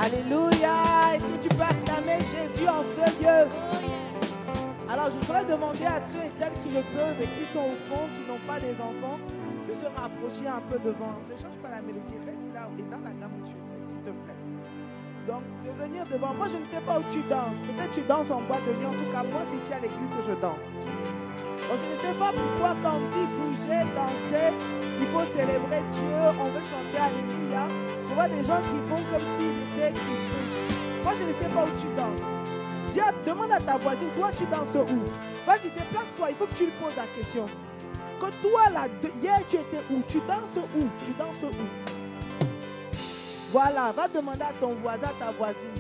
Alléluia. Est-ce que tu peux acclamer Jésus en ce lieu? Alors je voudrais demander à ceux et celles qui le peuvent et qui sont au fond, qui n'ont pas des enfants, de se rapprocher un peu devant. Ne change pas la mélodie, reste là et dans la gamme où tu étais, s'il te plaît. Donc de venir devant. Moi je ne sais pas où tu danses. Peut-être tu danses en boîte de nuit. En tout cas moi c'est ici à l'église que je danse. Donc je ne sais pas pourquoi quand on dit bouger, danser, il faut célébrer Dieu, on veut chanter Alléluia. On voit des gens qui font comme s'ils étaient Christiens. Moi je ne sais pas où tu danses. Demande à ta voisine, toi tu danses où? Vas-y, déplace-toi, il faut que tu lui poses la question. Que toi là, hier tu étais où? Tu danses où? Tu danses où? Voilà, va demander à ton voisin, à ta voisine.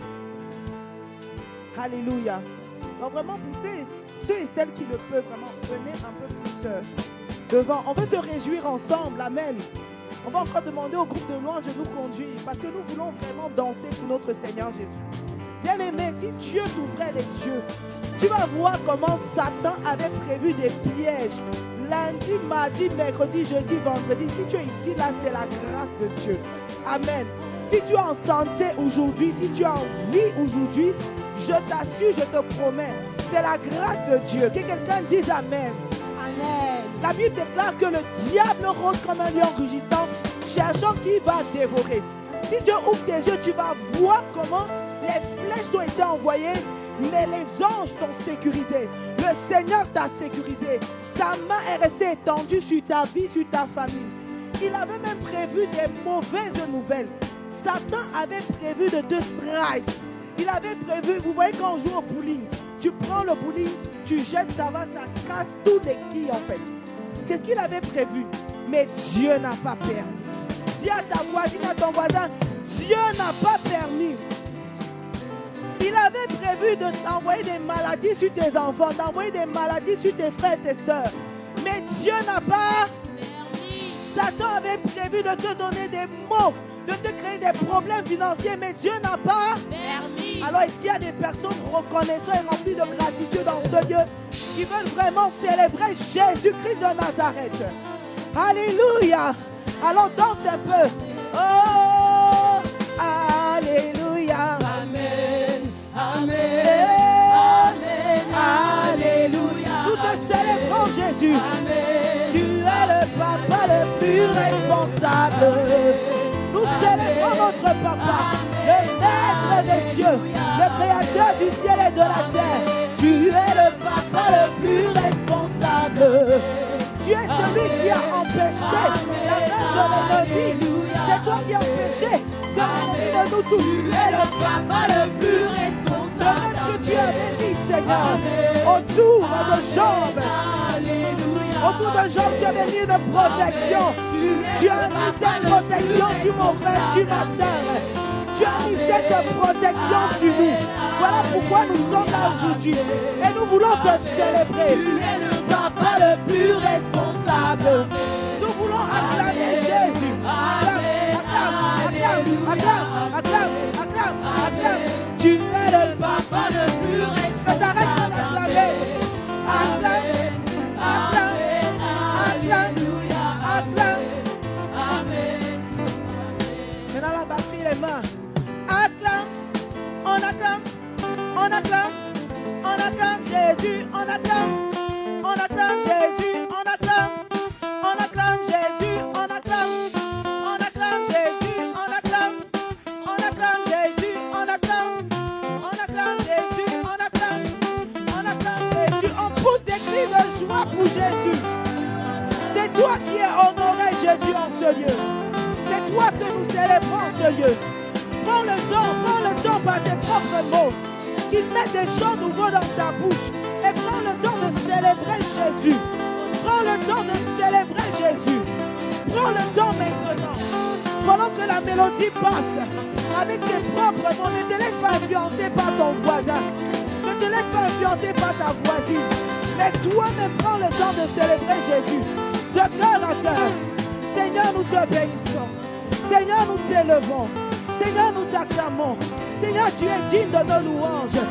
Alléluia. Donc vraiment pour ceux et celles qui le peuvent, vraiment, venez un peu plus devant. On veut se réjouir ensemble, amen. On va encore demander au groupe de louanges de nous conduire parce que nous voulons vraiment danser pour notre Seigneur Jésus. Bien-aimé, si Dieu t'ouvrait les yeux, tu vas voir comment Satan avait prévu des pièges. Lundi, mardi, mercredi, jeudi, vendredi. Si tu es ici, là, c'est la grâce de Dieu. Amen. Si tu es en santé aujourd'hui, si tu es en vie aujourd'hui, je t'assure, je te promets, c'est la grâce de Dieu. Que quelqu'un dise Amen. Amen. La Bible déclare que le diable rôde comme un lion rugissant, cherchant qui va dévorer. Si Dieu ouvre tes yeux, tu vas voir comment les flèches t'ont été envoyées, mais les anges t'ont sécurisé. Le Seigneur t'a sécurisé. Sa main est restée étendue sur ta vie, sur ta famille. Il avait même prévu des mauvaises nouvelles. Satan avait prévu de te strike. Il avait prévu, vous voyez quand on joue au bowling, tu prends le bowling, tu jettes, ça casse tous les quilles en fait. C'est ce qu'il avait prévu. Mais Dieu n'a pas permis. Dis à ta voisine, à ton voisin, Dieu n'a pas permis. Il avait prévu de t'envoyer des maladies sur tes enfants, d'envoyer des maladies sur tes frères et tes sœurs. Mais Dieu n'a pas permis. Satan avait prévu de te donner des maux, de te créer des problèmes financiers, mais Dieu n'a pas permis. Alors est-ce qu'il y a des personnes reconnaissantes et remplies de gratitude dans ce lieu qui veulent vraiment célébrer Jésus-Christ de Nazareth? Alléluia. Alors danse un peu. Oh, alléluia. Amen. Amen. Amen. Alléluia. Nous te célébrons Jésus. Amen. Tu es le papa le plus responsable. Nous célébrons notre papa, le maître des cieux, le créateur du ciel et de la terre. Tu es le papa le plus responsable. Tu es celui qui a empêché la main de l'ennemi. C'est toi qui as empêché que l'ennemi de nous touche. Tu es le papa le plus responsable. Le même que tu avais mis, Seigneur, autour de Job. Autour de Job, tu avais mis une protection. Tu as mis cette protection sur mon frère, sur ma soeur. Tu as mis cette protection sur nous. Voilà pourquoi nous sommes là aujourd'hui. Et nous voulons te célébrer. Tu es le papa le plus responsable. Nous voulons acclamer Jésus. Acclame, acclame, acclame, acclame, acclame. Tu es le papa le plus responsable. T'arrêtes pas d'acclamer. Acclame, acclame, acclame, acclame. Amen. Maintenant la batterie les mains. Acclame, on acclame, on acclame, on acclame Jésus, on acclame Jésus, on acclame, on acclame Jésus, on acclame Jésus, on acclame, on acclame Jésus, on acclame, on acclame Jésus, on acclame Jésus, on pousse des cris de joie pour Jésus. C'est toi qui es honoré Jésus en ce lieu. C'est toi que nous célébrons en ce lieu. Prends le temps par tes propres mots, qu'il mette des chants nouveaux dans ta bouche. Et prends le temps de célébrer Jésus. Prends le temps de célébrer Jésus. Prends le temps maintenant. Pendant que la mélodie passe, avec tes propres mots, ne te laisse pas influencer par ton voisin. Ne te laisse pas influencer par ta voisine. Mais toi-même, prends le temps de célébrer Jésus. De cœur à cœur. Seigneur, nous te bénissons. Seigneur, nous t'élevons. Seigneur, nous t'acclamons. Seigneur, tu es digne de nos louanges.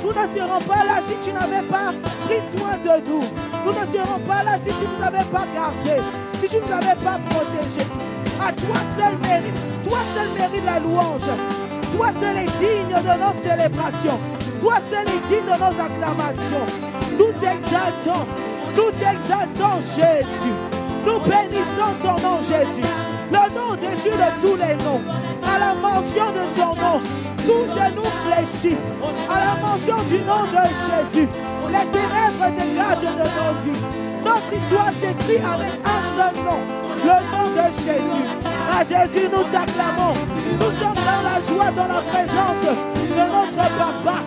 Nous ne serons pas là si tu n'avais pas pris soin de nous. Nous ne serons pas là si tu ne nous avais pas gardés, si tu ne nous avais pas protégés. À toi seul mérite la louange. Toi seul est digne de nos célébrations. Toi seul est digne de nos acclamations. Nous t'exaltons. Nous t'exaltons, Jésus. Nous bénissons ton nom, Jésus. Le nom au-dessus de tous les noms. À la mention de ton nom, tout genou fléchit. À la mention du nom de Jésus, les ténèbres dégagent de nos vies. Notre histoire s'écrit avec un seul nom, le nom de Jésus. À Jésus, nous t'acclamons. Nous sommes dans la joie, dans la présence de notre Papa.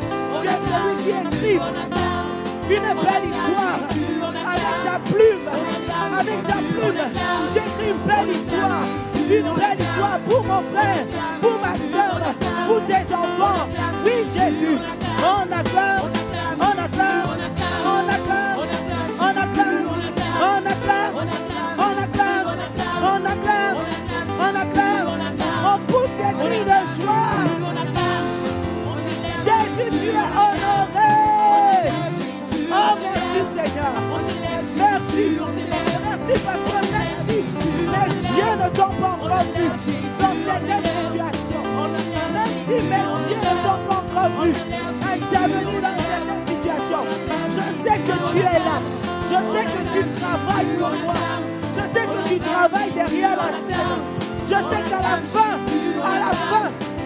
Tu es celui qui écrit une belle histoire avec ta plume. Avec ta plume, tu écris une belle histoire. Une belle histoire pour mon frère, pour ma soeur, pour tes enfants. Oui, Jésus, on acclame, on acclame, on acclame, on acclame, on acclame, on acclame, on acclame, on acclame. On pousse des cris de joie. Jésus, tu es honoré. Oh, merci Seigneur. Merci. Merci parce que même si mes yeux ne t'ont pas encore vu dans certaines situations, même si mes yeux ne t'ont pas encore vu intervenir dans certaines situations, je sais que tu es là. Je sais que tu travailles pour moi. Je sais que tu travailles derrière la scène. Je sais qu'à la fin,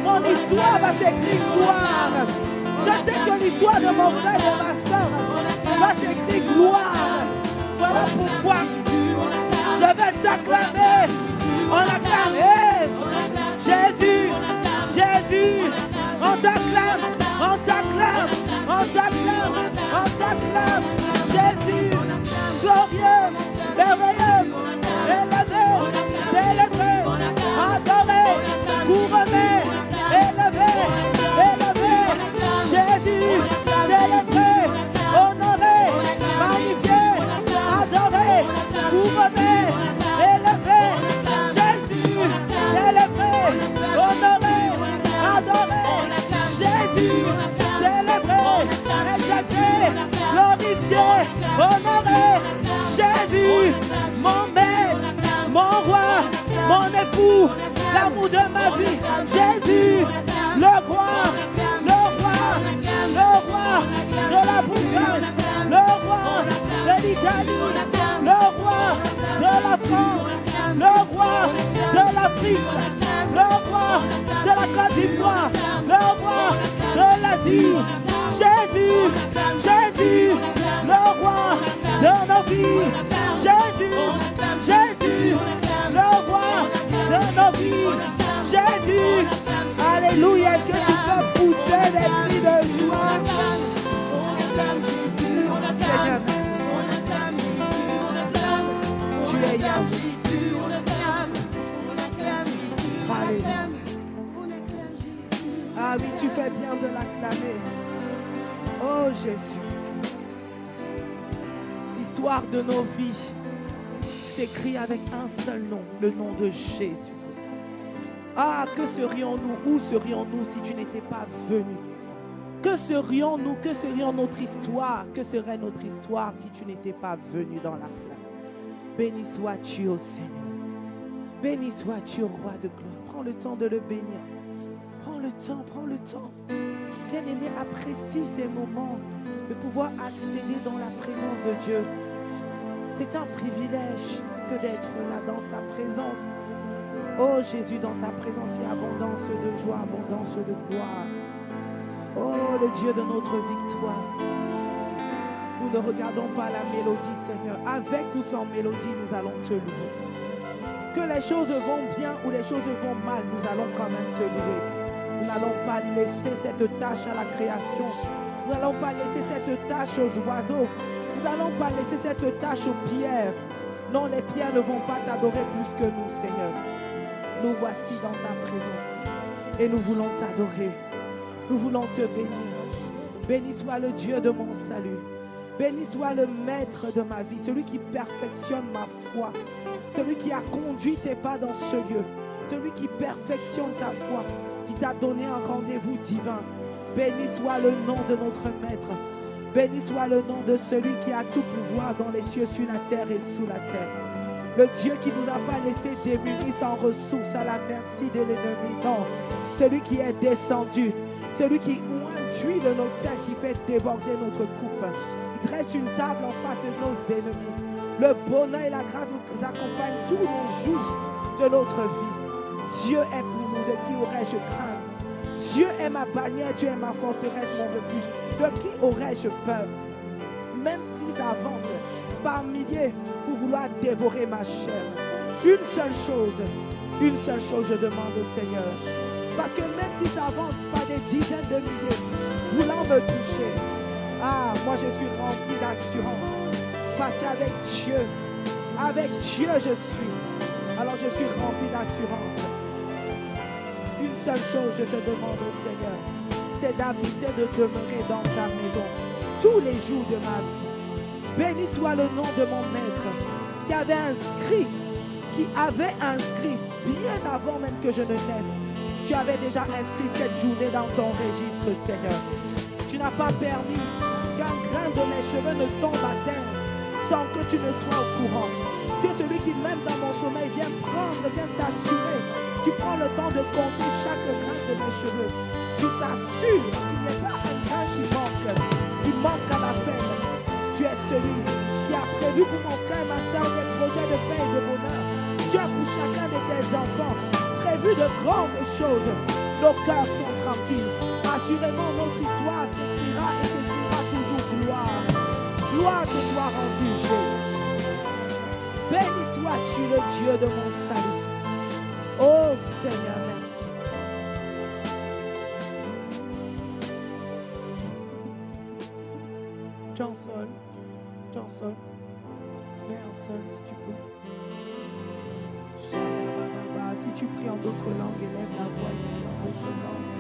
mon histoire va s'écrire gloire. Je sais que l'histoire de mon frère et de ma soeur va s'écrire gloire. Voilà pourquoi je vais t'acclamer. On acclame. Jésus, Jésus, on t'acclame, on t'acclame, on t'acclame, on t'acclame. Jésus, glorieux, merveilleux, élevé, célébré, adoré, couronné, élevé, élevé. Jésus, célébré, honoré, magnifié, adoré, couronné, élevé. Jésus, célébré, honoré, adoré. Jésus, célébré, exalté, glorifié, honoré. Jésus, mon maître, mon roi, mon époux, l'amour de ma vie. Jésus, le roi, le roi, le roi de la Bourgogne, le roi de l'Italie, le roi de la France, le roi de l'Afrique, le roi de la Côte d'Ivoire, le roi de l'Asie. Jésus, Jésus, le roi de nos vies. Jésus, Jésus, le roi de nos vies. Jésus, alléluia. Est-ce que tu peux pousser des cris de joie? Seigneur, tu es Yahweh. Alléluia. Ah oui, tu fais bien de l'acclamer. Oh Jésus. L'histoire de nos vies s'écrit avec un seul nom, le nom de Jésus. Ah, que serions-nous, où serions-nous si tu n'étais pas venu? Que serions-nous, que serait notre histoire, que serait notre histoire si tu n'étais pas venu dans la place? Béni sois-tu au Seigneur. Béni sois-tu au roi de gloire. Prends le temps de le bénir. Prends le temps, prends le temps. Bien-aimé, apprécie ces moments de pouvoir accéder dans la présence de Dieu. C'est un privilège que d'être là dans sa présence. Oh Jésus, dans ta présence, il y a abondance de joie, abondance de gloire. Oh le Dieu de notre victoire. Nous ne regardons pas la mélodie, Seigneur. Avec ou sans mélodie, nous allons te louer. Que les choses vont bien ou les choses vont mal, nous allons quand même te louer. Nous n'allons pas laisser cette tâche à la création. Nous n'allons pas laisser cette tâche aux oiseaux. Nous n'allons pas laisser cette tâche aux pierres. Non, les pierres ne vont pas t'adorer plus que nous, Seigneur. Nous voici dans ta présence. Et nous voulons t'adorer. Nous voulons te bénir. Béni soit le Dieu de mon salut. Béni soit le maître de ma vie. Celui qui perfectionne ma foi. Celui qui a conduit tes pas dans ce lieu. Celui qui perfectionne ta foi. Qui t'a donné un rendez-vous divin. Béni soit le nom de notre maître. Béni soit le nom de celui qui a tout pouvoir dans les cieux, sur la terre et sous la terre. Le Dieu qui ne nous a pas laissé démunis sans ressources à la merci de l'ennemi. Non. celui qui est descendu, celui qui induit de nos têtes, qui fait déborder notre coupe. Il dresse une table en face de nos ennemis. Le bonheur et la grâce nous accompagnent tous les jours de notre vie. Dieu est pour nous, de qui aurais-je craindre? Dieu est ma bannière, Dieu est ma forteresse, mon refuge. De qui aurais-je peur? Même s'ils avancent par milliers pour vouloir dévorer ma chair. Une seule chose je demande au Seigneur. Parce que même s'ils avancent par des dizaines de milliers, voulant me toucher, moi je suis rempli d'assurance. Parce qu'avec Dieu je suis. Alors je suis rempli d'assurance. Une seule chose je te demande au Seigneur, c'est d'habiter, de demeurer dans ta maison tous les jours de ma vie. Béni soit le nom de mon maître qui avait inscrit bien avant même que je ne naisse. Tu avais déjà inscrit cette journée dans ton registre, Seigneur. Tu n'as pas permis qu'un grain de mes cheveux ne tombe à terre sans que tu ne sois au courant. Tu es celui qui, même dans mon sommeil, vient t'assurer. Tu prends le temps de compter chaque grain de mes cheveux. Tu t'assures qu'il n'y a pas un grain qui manque à la peine. Tu es celui qui a prévu pour mon frère et ma soeur des projets de paix et de bonheur. Tu as pour chacun de tes enfants prévu de grandes choses. Nos cœurs sont tranquilles. Assurément, notre histoire s'écrira et s'écrira toujours gloire. Gloire te soit rendue, Jésus. Béni sois-tu le Dieu de mon salut. Oh Seigneur, merci. Johnson, mets en sol si tu peux. Si tu pries en d'autres langues, élève la voix et prie en d'autres langues.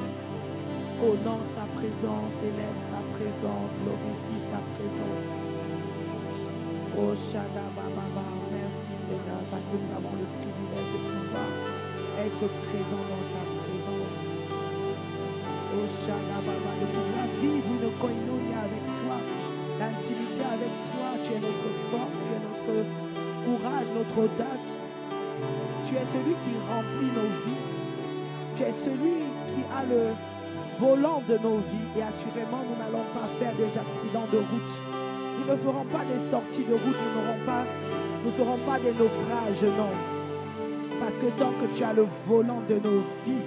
Honore sa présence, élève sa présence, glorifie sa présence. Oh Shadababa, merci Seigneur, parce que nous avons le privilège de pouvoir être présents dans ta présence. Oh Shadababa, de pouvoir vivre une koinonia avec toi, l'intimité avec toi. Tu es notre force, tu es notre courage, notre audace. Tu es celui qui remplit nos vies. Tu es celui qui a le volant de nos vies. Et assurément, nous n'allons pas faire des accidents de route. Nous ne ferons pas des sorties de route. Nous ne ferons pas des naufrages, non. Parce que tant que tu as le volant de nos vies,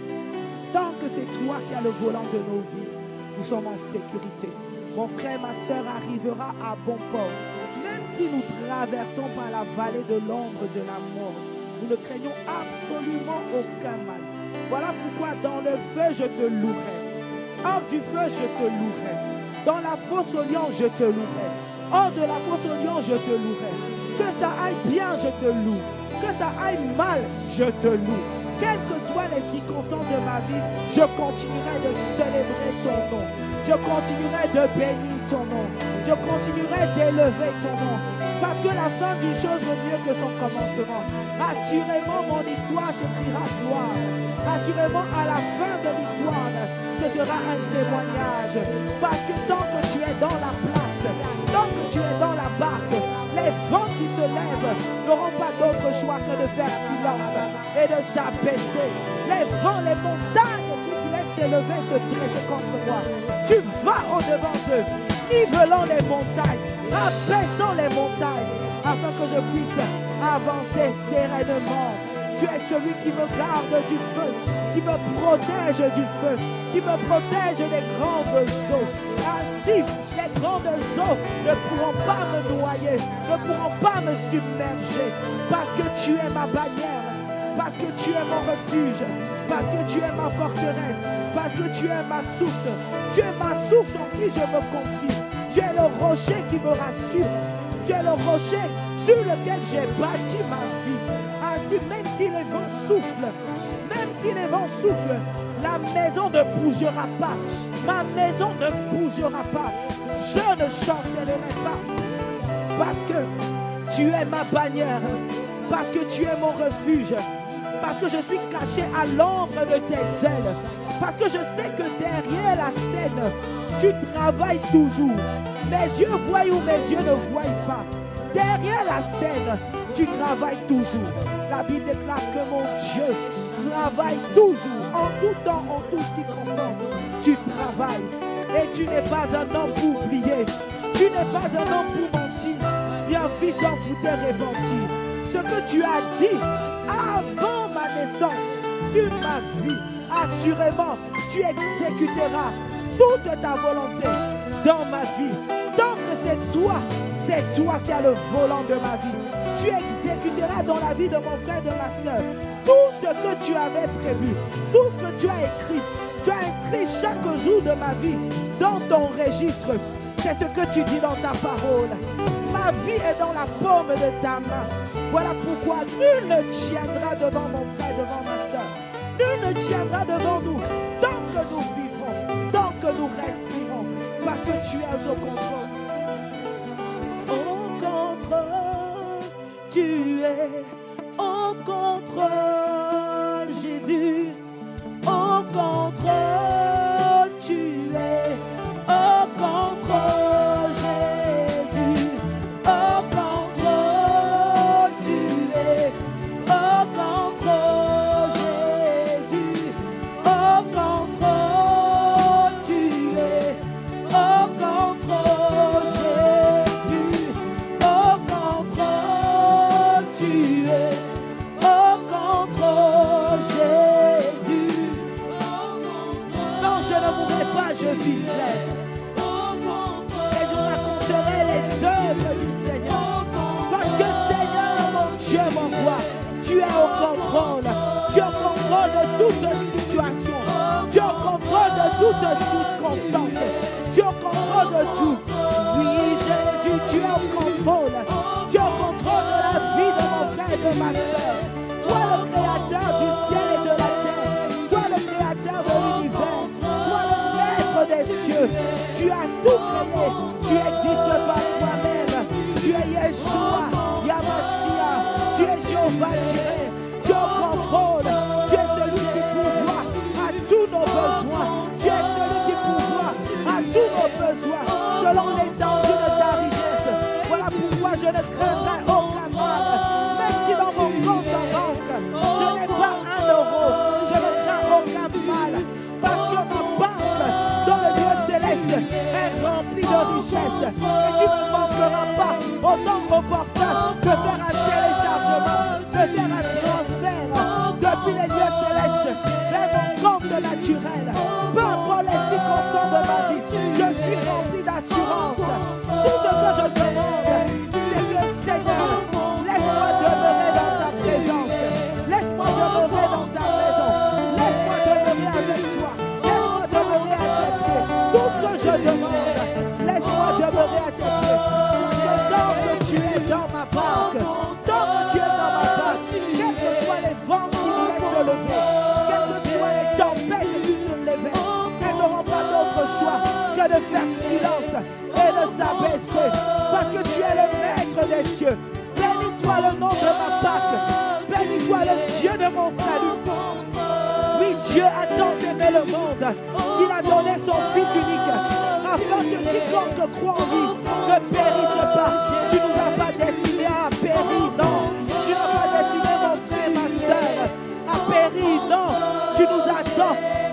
tant que c'est toi qui as le volant de nos vies, nous sommes en sécurité. Mon frère, ma soeur arrivera à bon port. Même si nous traversons par la vallée de l'ombre de la mort, nous ne craignons absolument aucun mal. Voilà pourquoi dans le feu, je te louerai. Hors du feu, je te louerai. Dans la fosse au lion, je te louerai. Hors de la fosse au lion, je te louerai. Que ça aille bien, je te loue. Que ça aille mal, je te loue. Quelles que soient les circonstances de ma vie, je continuerai de célébrer ton nom. Je continuerai de bénir ton nom. Je continuerai d'élever ton nom. Parce que la fin d'une chose vaut mieux que son commencement. Assurément, mon histoire s'écrira gloire. Assurément, à la fin de l'histoire, ce sera un témoignage. Parce que tant que tu es dans la place, tant que tu es dans la barque, les vents qui se lèvent n'auront pas d'autre choix que de faire silence et de s'abaisser. Les vents, les montagnes qui voulaient s'élever, se dresser contre moi. Tu vas au-devant d'eux, nivelant les montagnes, abaissant les montagnes, afin que je puisse avancer sereinement. Tu es celui qui me garde du feu, qui me protège du feu, qui me protège des grandes eaux. Ainsi, les grandes eaux ne pourront pas me noyer, ne pourront pas me submerger, parce que tu es ma bannière, parce que tu es mon refuge, parce que tu es ma forteresse, parce que tu es ma source. Tu es ma source en qui je me confie. Tu es le rocher qui me rassure. Tu es le rocher sur lequel j'ai bâti ma vie. Ainsi, même si les vents soufflent, la maison ne bougera pas. Ma maison ne bougera pas. Je ne chancellerai pas. Parce que tu es ma bannière. Parce que tu es mon refuge. Parce que je suis caché à l'ombre de tes ailes. Parce que je sais que derrière la scène, tu travailles toujours. Mes yeux voient où mes yeux ne voient pas. Derrière la scène, tu travailles toujours. La Bible déclare que mon Dieu travailles toujours, en tout temps, en toutes circonstances. Tu travailles et tu n'es pas un homme pour oublier. Tu n'es pas un homme pour mentir, ni un fils d'homme pour te repentir. Ce que tu as dit avant ma naissance sur ma vie, assurément, tu exécuteras toute ta volonté dans ma vie. Tant que c'est toi qui as le volant de ma vie. Tu exécuteras dans la vie de mon frère et de ma soeur tout ce que tu avais prévu, tout ce que tu as écrit. Tu as inscrit chaque jour de ma vie dans ton registre. C'est ce que tu dis dans ta parole. Ma vie est dans la paume de ta main. Voilà pourquoi nul ne tiendra devant mon frère, devant ma soeur. Nul ne tiendra devant nous tant que nous vivrons, tant que nous respirons, parce que tu es au contrôle. Au contrôle, tu es au contrôle, Jésus. Au contrôle, tu es au contrôle, Jésus. Au contrôle, tu es au contrôle, Jésus. Au contrôle, tu es au contrôle, Jésus. Au contrôle, tu es au contrôle, Jésus. Non, je ne mourrai pas, je vivrai. Et je raconterai les œuvres du Seigneur. Parce que Seigneur, mon Dieu, mon roi, tu es au contrôle. Tu es au contrôle de toute situation. Tu es au contrôle de toute circonstance. Tu es au contrôle de tout. Oui, Jésus, tu es au contrôle. Tu es au contrôle de la vie de mon frère et de ma soeur. Toi le créateur du ciel et de la terre. Toi le créateur de l'univers. Toi le maître des cieux. Tu as tout créé. Tu existes par toi-même. Tu es Yeshua, Yamashia. Tu es Jéhovah Jireh. Tu es au contrôle. Tu es celui qui pourvoit à tous nos besoins. Tu es celui qui pourvoit à tous nos besoins selon l'étendue de ta richesse. Voilà pourquoi je ne craindrai aucun mal. Même si dans mon compte en banque, je n'ai pas un euro, je ne crains aucun mal. Parce que ma banque dans le Dieu céleste est remplie de richesses. Et tu ne manqueras pas au temps opportun de faire un téléchargement, de faire un transfert depuis les lieux célestes vers mon compte naturel. Peu importe les circonstances de ma vie, je suis rempli d'assurance. Tout ce que je demande, c'est que Seigneur, laisse-moi demeurer dans ta présence. Laisse-moi demeurer dans ta maison. Laisse-moi demeurer avec toi. Laisse-moi demeurer à tes pieds. Tout ce que je demande, laisse-moi demeurer à tes pieds. Tant que tu es dans ma barque, tant que tu es dans ma barque, quels que soient les vents qui nous laissent se lever, quelles que soient les tempêtes qui se lèvent, elles n'auront pas d'autre choix que de faire silence et de s'abaisser. Parce que tu es le maître des cieux. Béni soit le nom de ma barque. Béni soit le Dieu de mon salut. Oui, Dieu a tant aimé le monde qu'il a donné son Fils unique afin que quiconque croit en lui ne périsse pas. Tu ne nous as pas destinés à périr, non. Tu n'as pas destiné mon frère et ma soeur à périr, non.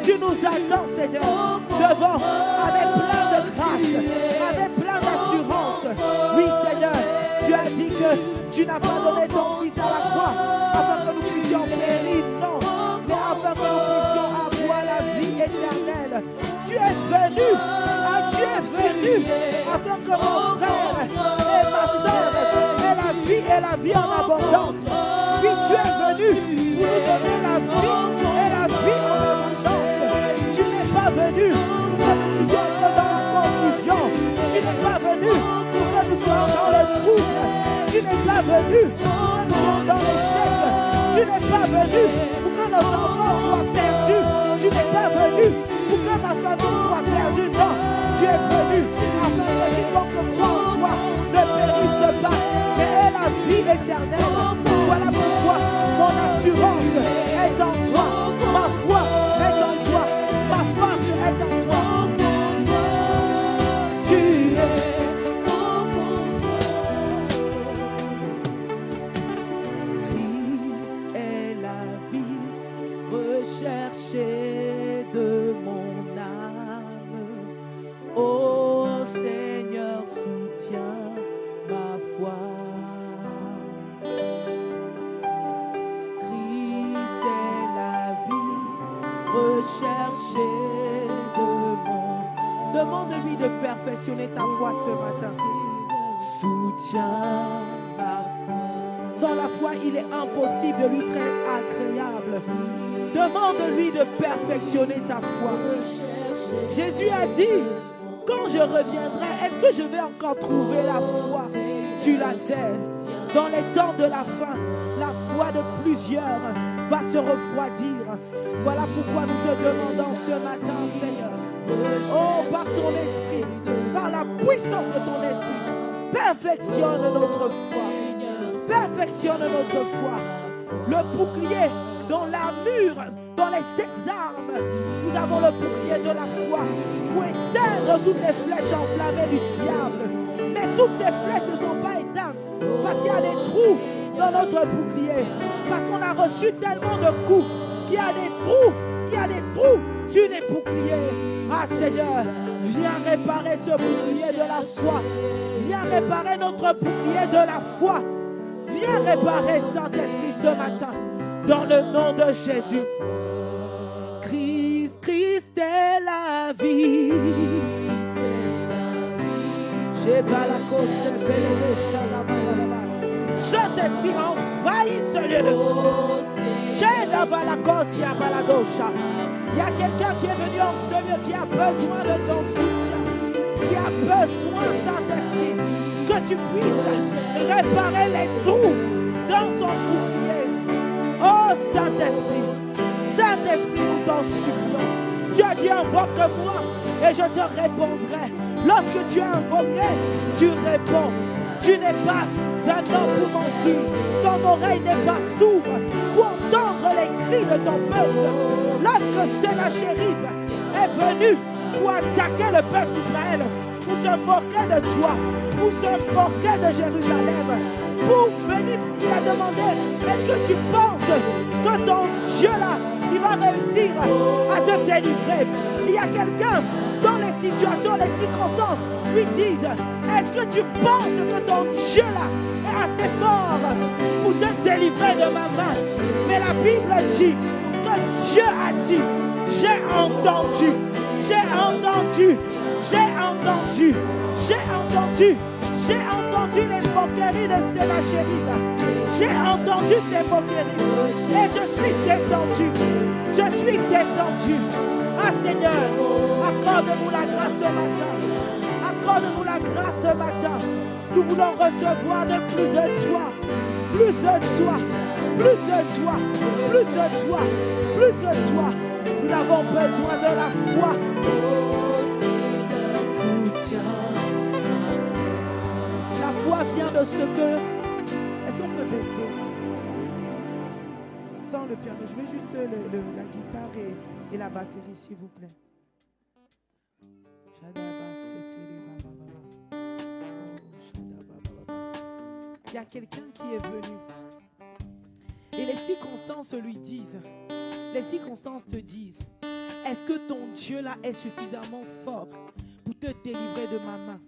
Tu nous attends, Seigneur, devant avec plein de grâce, avec plein d'assurance. Oui, Seigneur, tu as dit que tu n'as pas donné ton Fils à la croix afin que nous puissions périr, non, mais afin que nous puissions avoir la vie éternelle. Tu es venu afin que mon frère et ma soeur aient la vie et la vie en abondance. Oui, tu es venu pour nous donner la vie et la vie en abondance. Tu n'es pas venu pour que nous puissions être dans la confusion. Tu n'es pas venu pour que nous soyons dans le trouble. Tu n'es pas venu pour que nous soyons dans l'échec. Tu n'es pas venu pour que nos enfants soient perdus. Tu n'es pas venu pour que ma famille soit perdue. Non, tu es venu afin que quiconque croit en toi ne périsse pas, mais ait la vie éternelle. Voilà pourquoi mon assurance est en toi, ma foi est en toi, ma force est en toi. Tu es Christ est la vie Demande-lui de perfectionner ta foi ce matin. Soutiens ma foi. Sans la foi, il est impossible de lui être agréable. Demande-lui de perfectionner ta foi. Jésus a dit, quand je reviendrai, est-ce que je vais encore trouver la foi sur la terre? Dans les temps de la fin, la foi de plusieurs va se refroidir. Voilà pourquoi nous te demandons ce matin, Seigneur. Oh, par ton esprit, par la puissance de ton esprit, perfectionne notre foi. Perfectionne notre foi. Le bouclier dans l'armure, dans les 7 armes, nous avons le bouclier de la foi pour éteindre toutes les flèches enflammées du diable. Mais toutes ces flèches ne sont pas éteintes parce qu'il y a des trous dans notre bouclier. Parce qu'on a reçu tellement de coups qu'il y a des trous sur les boucliers. Ah Seigneur, viens réparer ce bouclier de la foi. Viens réparer notre bouclier de la foi. Viens réparer Saint-Esprit ce matin. Dans le nom de Jésus. Christ est la vie. Saint-Esprit envahit ce lieu de il y a quelqu'un qui est venu en ce lieu qui a besoin de ton soutien, qui a besoin, Saint-Esprit, que tu puisses réparer les trous dans son bouclier. Oh Saint-Esprit, Saint-Esprit, nous t'en supplions. Tu as dit invoque-moi et je te répondrai. Lorsque tu as invoqué, tu réponds. Tu n'es pas un homme pour mentir. Ton oreille n'est pas sourde pour entendre les cris de ton peuple. Lorsque Sennachérib est venu pour attaquer le peuple d'Israël, pour se moquer de toi, pour se moquer de Jérusalem, pour venir, il a demandé, est-ce que tu penses que ton Dieu là, il va réussir à te délivrer? Il y a quelqu'un dans les situations, les circonstances, lui disent, est-ce que tu penses que ton Dieu là est assez fort pour te délivrer de ma main? Mais la Bible dit que Dieu a dit, j'ai entendu les moqueries de Sennachérib. J'ai entendu ces moqueries et je suis descendu. Ah Seigneur, accorde-nous la grâce ce matin. Accorde-nous la grâce ce matin. Nous voulons recevoir de plus de toi. Plus de toi. Nous avons besoin de la foi. La foi vient de ce que... Est-ce qu'on peut baisser? Sans le piano. Je veux juste la guitare et la batterie, s'il vous plaît. Il y a quelqu'un qui est venu. Et les circonstances lui disent, les circonstances te disent, est-ce que ton Dieu là est suffisamment fort pour te délivrer de ma main?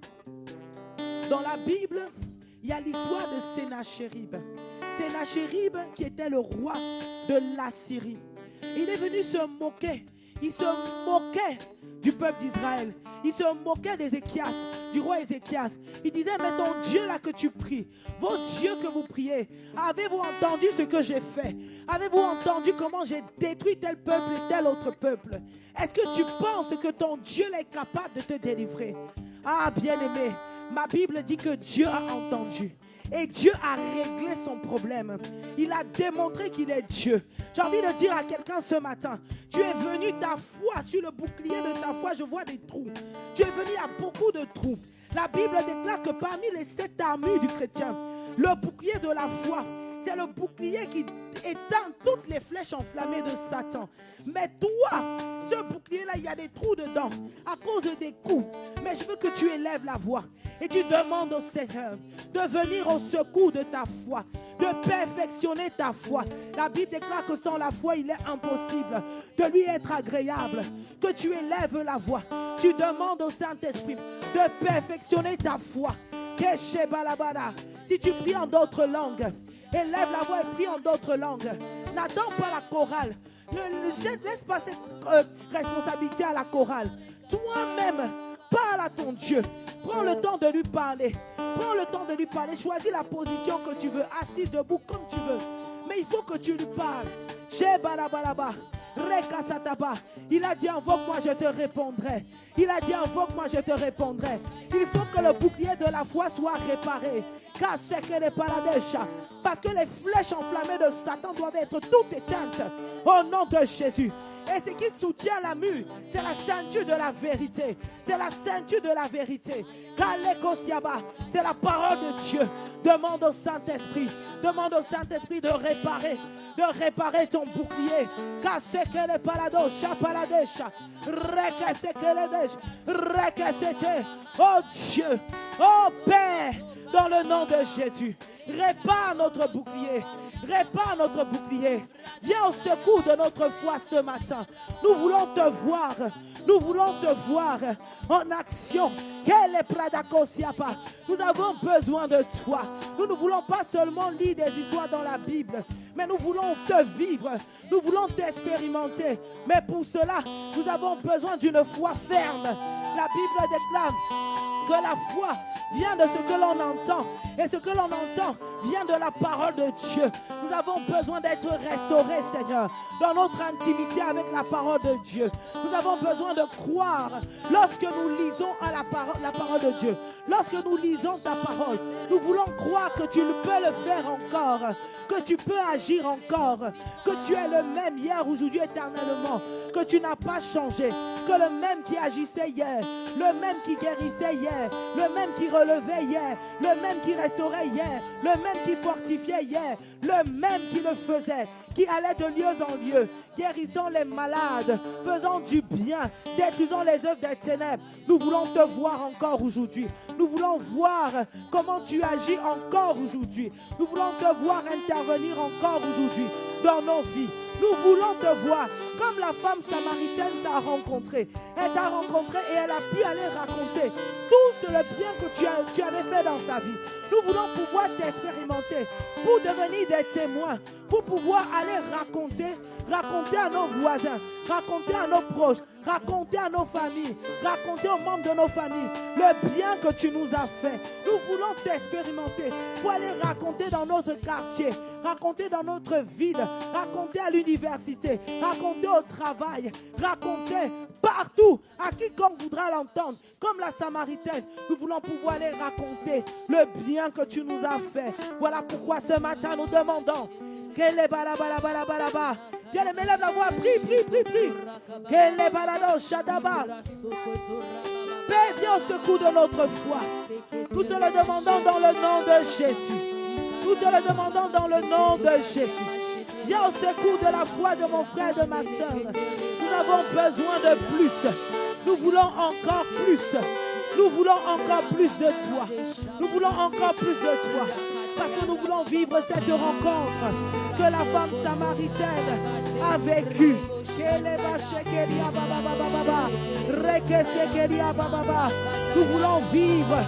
Dans la Bible, il y a l'histoire de Sennachérib. Sennachérib qui était le roi de l'Assyrie. Il est venu se moquer. Il se moquait du peuple d'Israël. Il se moquait d'Ézéchias, du roi Ézéchias. Il disait, mais ton Dieu là que tu pries, vos dieux que vous priez, avez-vous entendu ce que j'ai fait? Avez-vous entendu comment j'ai détruit tel peuple et tel autre peuple? Est-ce que tu penses que ton Dieu là est capable de te délivrer? Ah bien-aimé, ma Bible dit que Dieu a entendu. Et Dieu a réglé son problème. Il a démontré qu'il est Dieu. J'ai envie de dire à quelqu'un ce matin, tu es venu, ta foi, sur le bouclier de ta foi, je vois des trous. Tu es venu à beaucoup de trous. La Bible déclare que parmi les 7 armures du chrétien, le bouclier de la foi, c'est le bouclier qui éteint toutes les flèches enflammées de Satan. Mais toi, ce bouclier-là, il y a des trous dedans à cause des coups. Mais je veux que tu élèves la voix et tu demandes au Seigneur de venir au secours de ta foi, de perfectionner ta foi. La Bible déclare que sans la foi, il est impossible de lui être agréable. Que tu élèves la voix. Tu demandes au Saint-Esprit de perfectionner ta foi. Si tu pries en d'autres langues, élève la voix et prie en d'autres langues. N'attends pas la chorale. Laisse pas cette responsabilité à la chorale. Toi-même, parle à ton Dieu. Prends le temps de lui parler. Prends le temps de lui parler. Choisis la position que tu veux. Assis, debout, comme tu veux. Mais il faut que tu lui parles. Il a dit invoque-moi, je te répondrai. Il a dit invoque-moi, je te répondrai. Il faut que le bouclier de la foi soit réparé. Parce que les flèches enflammées de Satan doivent être toutes éteintes au nom de Jésus. Et ce qui soutient la mue, c'est la ceinture de la vérité. C'est la ceinture de la vérité. C'est la parole de Dieu. Demande au Saint-Esprit. Demande au Saint-Esprit de réparer ton bouclier. Oh Dieu, oh Père, dans le nom de Jésus, répare notre bouclier. Répare notre bouclier. Viens au secours de notre foi ce matin. Nous voulons te voir. Nous voulons te voir en action. Nous avons besoin de toi. Nous ne voulons pas seulement lire des histoires dans la Bible, mais nous voulons te vivre. Nous voulons t'expérimenter. Mais pour cela, nous avons besoin d'une foi ferme. La Bible déclare que la foi vient de ce que l'on entend. Et ce que l'on entend vient de la parole de Dieu. Nous avons besoin d'être restaurés, Seigneur, dans notre intimité avec la parole de Dieu. Nous avons besoin de croire lorsque nous lisons à la parole de Dieu. Lorsque nous lisons ta parole, nous voulons croire que tu peux le faire encore, que tu peux agir encore, que tu es le même hier, aujourd'hui, éternellement, que tu n'as pas changé, que le même qui agissait hier, le même qui guérissait hier, le même qui relevait hier, le même qui restaurait hier, le même qui fortifiait hier, le même qui le faisait, qui allait de lieu en lieu, guérissant les malades, faisant du bien, détruisant les œuvres des ténèbres. Nous voulons te voir encore aujourd'hui. Nous voulons voir comment tu agis encore aujourd'hui. Nous voulons te voir intervenir encore aujourd'hui dans nos vies. Nous voulons te voir comme la femme samaritaine t'a rencontré. Elle t'a rencontré et elle a pu aller raconter tout le bien que tu avais fait dans sa vie. Nous voulons pouvoir t'expérimenter pour devenir des témoins, pour pouvoir aller raconter à nos voisins, raconter à nos proches, raconter à nos familles, raconter aux membres de nos familles le bien que tu nous as fait. Nous voulons t'expérimenter pour aller raconter dans notre quartier, raconter dans notre ville, raconter à l'université, raconter au travail, raconter partout à quiconque voudra l'entendre. Comme la Samaritaine, nous voulons pouvoir aller raconter le bien que tu nous as fait. Voilà pourquoi ce matin nous demandons qu'elle est balabalabalabalaba. Bien, élève la voix, prie. Qu'elle est balado, shadaba. Père, viens au secours de notre foi. Nous te le demandons dans le nom de Jésus. Nous te le demandons dans le nom de Jésus. Viens au secours de la foi de mon frère et de ma soeur. Nous avons besoin de plus. Nous voulons encore plus. Nous voulons encore plus de toi. Nous voulons encore plus de toi. Parce que nous voulons vivre cette rencontre que la femme samaritaine a vécue. Nous voulons vivre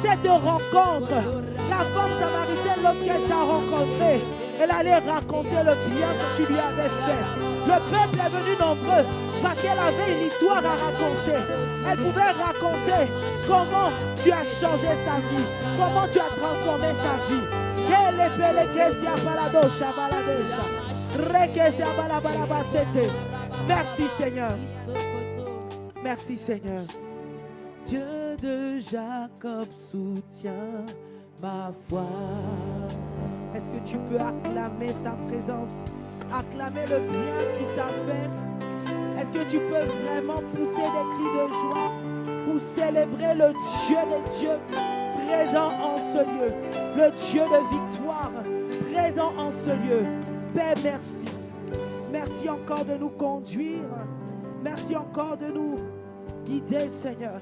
cette rencontre. La femme samaritaine, lorsqu'elle t'a rencontré, elle allait raconter le bien que tu lui avais fait. Le peuple est venu nombreux parce qu'elle avait une histoire à raconter. Elle pouvait raconter comment tu as changé sa vie, comment tu as transformé sa vie. Merci Seigneur. Merci Seigneur. Dieu de Jacob soutient ma foi. Est-ce que tu peux acclamer sa présence? Acclamer le bien qu'il t'a fait? Est-ce que tu peux vraiment pousser des cris de joie pour célébrer le Dieu des dieux présent en ce lieu, le Dieu de victoire présent en ce lieu? Père, merci. Merci encore de nous conduire. Merci encore de nous guider, Seigneur.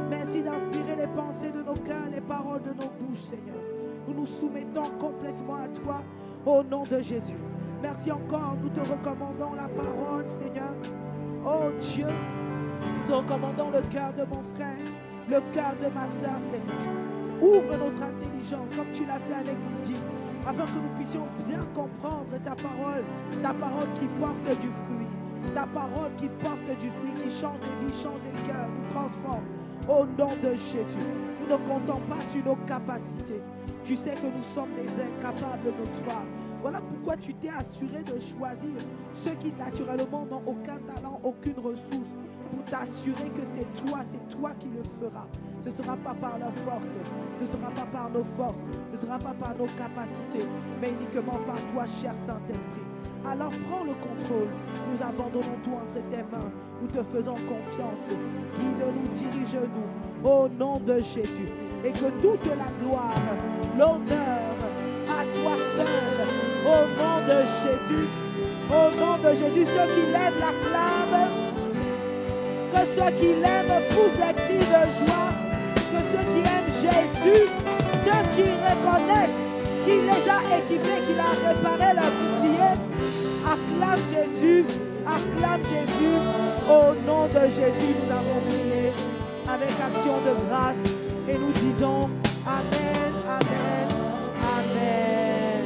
Merci d'inspirer les pensées de nos cœurs, les paroles de nos bouches, Seigneur. Nous nous soumettons complètement à toi au nom de Jésus. Merci encore, nous te recommandons la parole, Seigneur. Oh Dieu, nous te recommandons le cœur de mon frère, le cœur de ma soeur, Seigneur. Ouvre notre intelligence comme tu l'as fait avec Lydie. afin que nous puissions bien comprendre ta parole qui porte du fruit, ta parole qui porte du fruit, qui change des vies, change des cœurs, nous transforme. Au nom de Jésus, nous ne comptons pas sur nos capacités. Tu sais que nous sommes des incapables notoires. Voilà pourquoi tu t'es assuré de choisir ceux qui naturellement n'ont aucun talent, aucune ressource, pour t'assurer que c'est toi qui le feras. Ce ne sera pas par la force, ce ne sera pas par nos forces, ce ne sera pas par nos capacités, mais uniquement par toi, cher Saint-Esprit. Alors prends le contrôle, nous abandonnons tout entre tes mains, nous te faisons confiance, guide-nous, dirige-nous, au nom de Jésus, et que toute la gloire, l'honneur, à toi seul, au nom de Jésus, au nom de Jésus, ceux qui l'aiment l'acclament, que ceux qui l'aiment poussent les cris de joie, que ceux qui aiment Jésus, ceux qui reconnaissent qu'il les a équipés, qu'il a réparé leur bouclier, acclame Jésus, au nom de Jésus, nous avons prié avec action de grâce et nous disons Amen, Amen, Amen.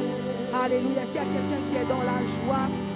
Alléluia. Est-ce qu'il y a quelqu'un qui est dans la joie?